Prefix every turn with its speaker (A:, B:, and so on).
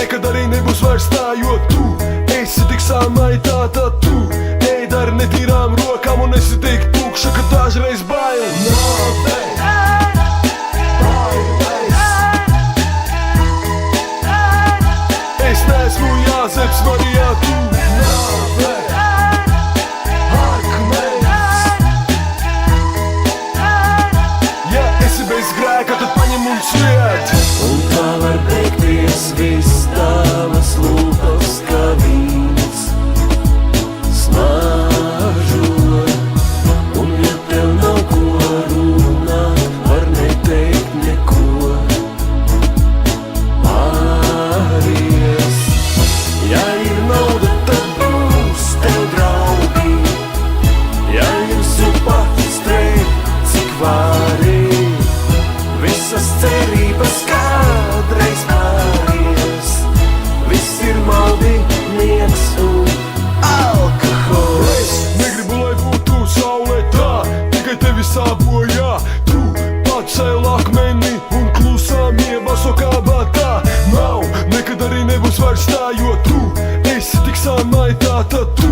A: nekad arī nebūs vairs tā, jo tu esi tik samai, tātad tu ej dar netīrām rokām un esi tik tukša, ka dažreiz bail nāvei. Es neesmu Jāzeps, Marijā, tu nāvei. Ja esi bez grēka, tad paņem un sviet.
B: Un kā var beigties viss tavas lūpas, kā vīns smaržo. Un ja tev nav ko runāt, var neteikt neko. Pāries, ja ir nauda, tad būs tev draugi. Ja ir supa, strēp, cik vari. Visas cerības kādreiz pāries. Viss ir maldi, nieks un alkohols.
A: Es negribu, lai būtu saulē tā, tikai tevi sābojā. Tu pacēl akmeni un klusām iebaso kabatā. Nav, nekad arī nebūs vairs tā, jo tu esi tik samai, tātad tu